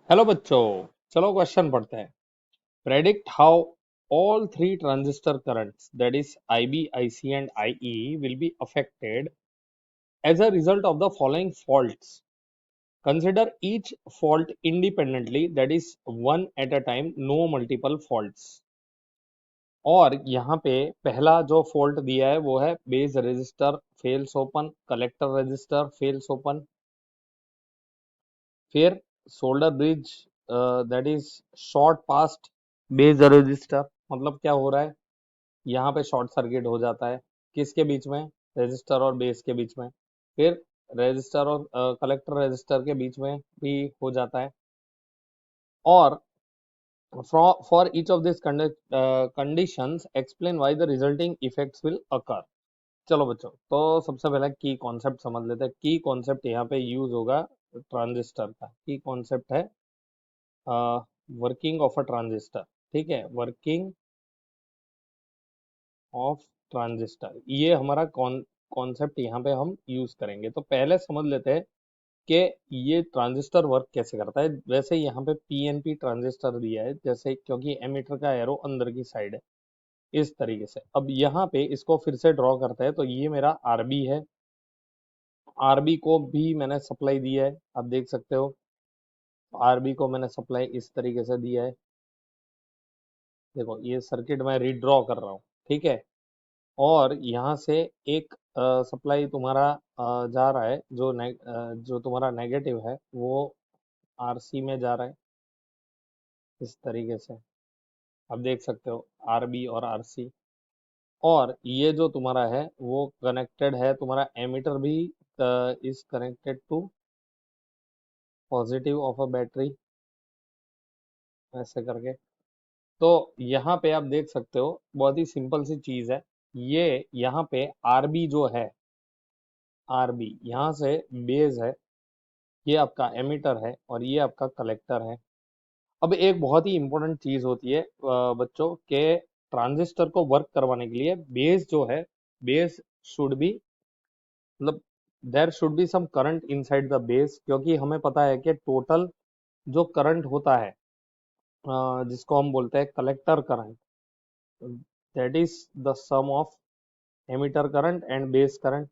Hello बच्चों, चलो question पढ़ते हैं। Predict how all three transistor currents, that is IB, IC and IE, will be affected as a result of the following faults. Consider each fault independently, that is one at a time, no multiple faults. और यहाँ पे पहला जो fault दिया है वो है base resistor fails open, collector resistor fails open. फिर solder bridge, that is short past base resistor. मतलब क्या हो रहा है, यहाँ पे शॉर्ट सर्किट हो जाता है किसके बीच में, रजिस्टर और बेस के बीच में। फिर रजिस्टर और कलेक्टर रजिस्टर के बीच में भी हो जाता है। और for each of this conditions explain why the resulting effects will occur. चलो बच्चों, तो सबसे पहले की कॉन्सेप्ट समझ लेते हैं। की कॉन्सेप्ट यहाँ पे यूज होगा ट्रांजिस्टर का। की कॉन्सेप्ट है वर्किंग ऑफ अ ट्रांजिस्टर। ठीक है, वर्किंग ऑफ ट्रांजिस्टर, ये हमारा कॉन्सेप्ट यहाँ पे हम यूज करेंगे। तो पहले समझ लेते हैं कि ये ट्रांजिस्टर वर्क कैसे करता है। वैसे यहाँ पे पीएनपी ट्रांजिस्टर दिया है, जैसे क्योंकि एमीटर का एरो अंदर की साइड है इस तरीके से। अब यहाँ पे इसको फिर से ड्रॉ करते हैं। तो ये मेरा आरबी है, आरबी को भी मैंने सप्लाई दिया है, आप देख सकते हो। आरबी को मैंने सप्लाई इस तरीके से दिया है। देखो ये सर्किट मैं रीड्रॉ कर रहा हूँ, ठीक है। और यहाँ से एक सप्लाई तुम्हारा जा रहा है, जो तुम्हारा नेगेटिव है वो आरसी में जा रहा है इस तरीके से, आप देख सकते हो आरबी और आरसी। और ये जो तुम्हारा है वो कनेक्टेड है, तुम्हारा एमीटर भी is connected to positive of a battery, ऐसे करके। तो यहाँ पे आप देख सकते हो बहुत ही सिंपल सी चीज है। ये यहाँ पे आरबी जो है, आरबी यहाँ से बेस है, ये आपका एमीटर है और ये आपका कलेक्टर है। अब एक बहुत ही इंपॉर्टेंट चीज होती है बच्चों के, ट्रांजिस्टर को वर्क करवाने के लिए बेस जो है, बेस शुड बी, मतलब there should be some current inside the base. क्योंकि हमें पता है कि टोटल जो करंट होता है, जिसको हम बोलते हैं collector current, that is the sum of ammeter current and base current.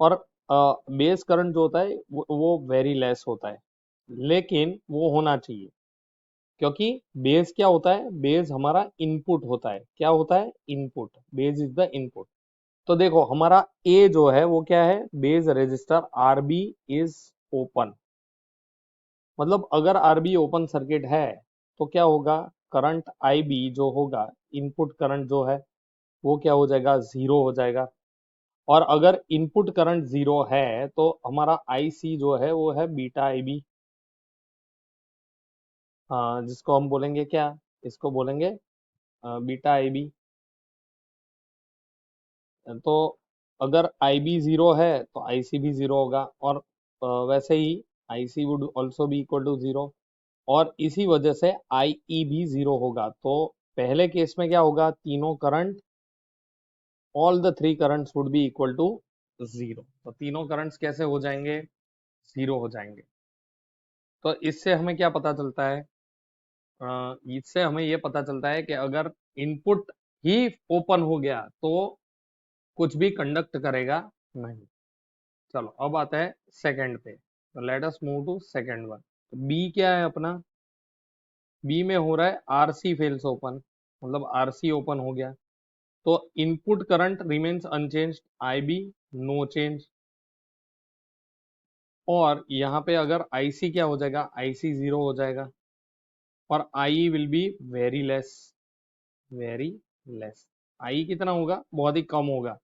और बेस करंट जो होता है वो वेरी लेस होता है, लेकिन वो होना चाहिए। क्योंकि बेस क्या होता है, बेस हमारा इनपुट होता है। क्या होता है, input. Base is the input. तो देखो हमारा ए जो है वो क्या है, base resistor RB is open. मतलब अगर आरबी ओपन सर्किट है तो क्या होगा, करंट आईबी जो होगा, इनपुट करंट जो है वो क्या हो जाएगा, जीरो हो जाएगा। और अगर इनपुट करंट जीरो है तो हमारा आईसी जो है वो है बीटा आईबी। हाँ, जिसको हम बोलेंगे क्या, इसको बोलेंगे बीटा आईबी। तो अगर आईबी जीरो है तो आईसी भी जीरो होगा। और वैसे ही IC would also be equal to zero. और इसी वजह से आईई भी जीरो होगा। तो पहले केस में क्या होगा, तीनों current, all the three currents would be equal to zero. तो तीनों करंट्स कैसे हो जाएंगे, जीरो हो जाएंगे। तो इससे हमें क्या पता चलता है, इससे हमें ये पता चलता है कि अगर इनपुट ही ओपन हो गया तो कुछ भी कंडक्ट करेगा नहीं। चलो अब आता है सेकंड पे। तो let us move to second one. B क्या है अपना, बी में हो रहा है आरसी फेल्स ओपन, मतलब आरसी ओपन हो गया। तो input current remains unchanged, IB no change. और यहाँ पे अगर आईसी क्या हो जाएगा, आईसी जीरो हो जाएगा। और I will be very less, very less. I कितना होगा, बहुत ही कम होगा।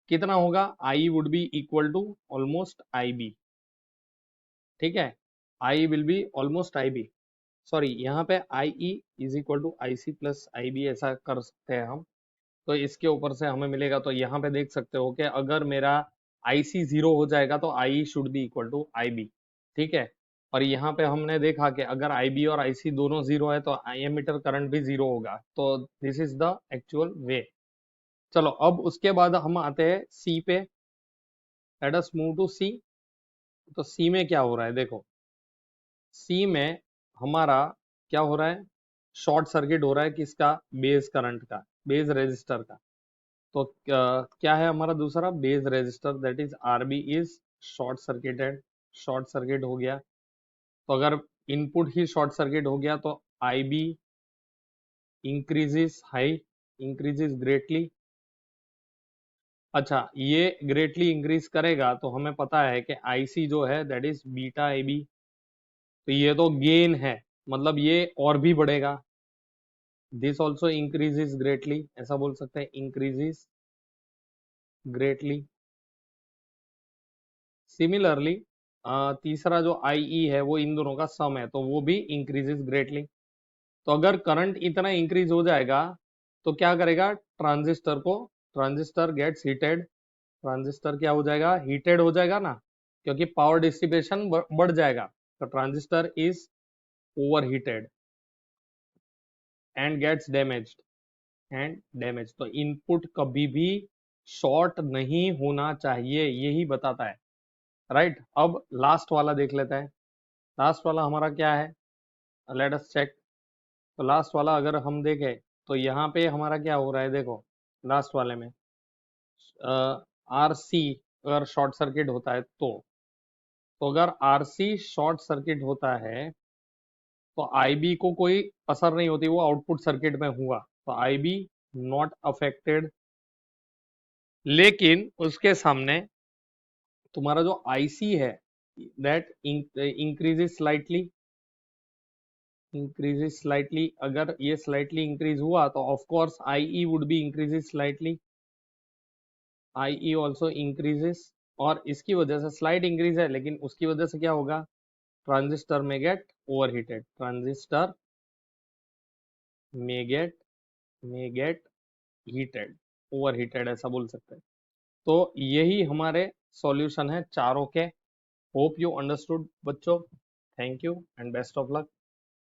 कितना होगा, I would be equal to almost I B. ठीक है, I will be almost I B. Sorry, यहाँ पे I E is equal to I C plus I B, ऐसा कर सकते हैं हम। तो इसके ऊपर से हमें मिलेगा। तो यहाँ पे देख सकते हो कि अगर मेरा आई सी जीरो हो जाएगा तो I should be equal to I B. ठीक है। और यहाँ पे हमने देखा कि अगर आई बी और आई सी दोनों जीरो है तो आई एमीटर करंट भी जीरो होगा। तो दिस इज द एक्चुअल वे। चलो अब उसके बाद हम आते हैं सी पे। लेट अस मूव टू सी। तो सी में क्या हो रहा है, देखो सी में हमारा क्या हो रहा है, शॉर्ट सर्किट हो रहा है किसका, बेस करंट का, बेस रेजिस्टर का। तो क्या है हमारा दूसरा, base resistor, that is RB is short circuited, short circuit हो गया। तो अगर इनपुट ही शॉर्ट सर्किट हो गया तो IB increases high, increases greatly. अच्छा, ये ग्रेटली इंक्रीज करेगा तो हमें पता है कि आईसी जो है दैट इज बीटा एबी, तो ये तो गेन है, मतलब ये और भी बढ़ेगा। दिस ऑल्सो इंक्रीजेस ग्रेटली, ऐसा बोल सकते हैं, इंक्रीजेस ग्रेटली। सिमिलरली तीसरा जो आईई है वो इन दोनों का सम है, तो वो भी इंक्रीजेस ग्रेटली। तो अगर करंट इतना इंक्रीज हो जाएगा तो क्या करेगा, ट्रांजिस्टर को, ट्रांजिस्टर गेट्स हीटेड, ट्रांजिस्टर क्या हो जाएगा, हीटेड हो जाएगा ना, क्योंकि पावर डिसिपेशन बढ़ जाएगा। तो transistor is over heated and gets damaged, and damage. तो इनपुट कभी भी शॉर्ट नहीं होना चाहिए, यही बताता है, राइट। अब लास्ट वाला देख लेते हैं, लास्ट वाला हमारा क्या है, लेट अस चेक। तो लास्ट वाला अगर हम देखें तो यहाँ पे हमारा क्या हो रहा है, देखो लास्ट वाले में आर सी अगर शॉर्ट सर्किट होता है तो अगर आर सी शॉर्ट सर्किट होता है तो आईबी को कोई असर नहीं होती, वो आउटपुट सर्किट में हुआ तो आईबी नॉट अफेक्टेड। लेकिन उसके सामने तुम्हारा जो आईसी है that increases slightly, increases slightly. अगर ये स्लाइटली इंक्रीज हुआ तो of course IE would be increases slightly, IE also increases. और इसकी वजह से स्लाइट इंक्रीज है, लेकिन उसकी वजह से क्या होगा, ट्रांजिस्टर में गेट ओवरहीटेड, ट्रांजिस्टर में गेट हीटेड, ओवरहीटेड ऐसा बोल सकते हैं। तो यही हमारे सॉल्यूशन है चारों के। होप यू अंडरस्टूड बच्चों, thank you and best of luck.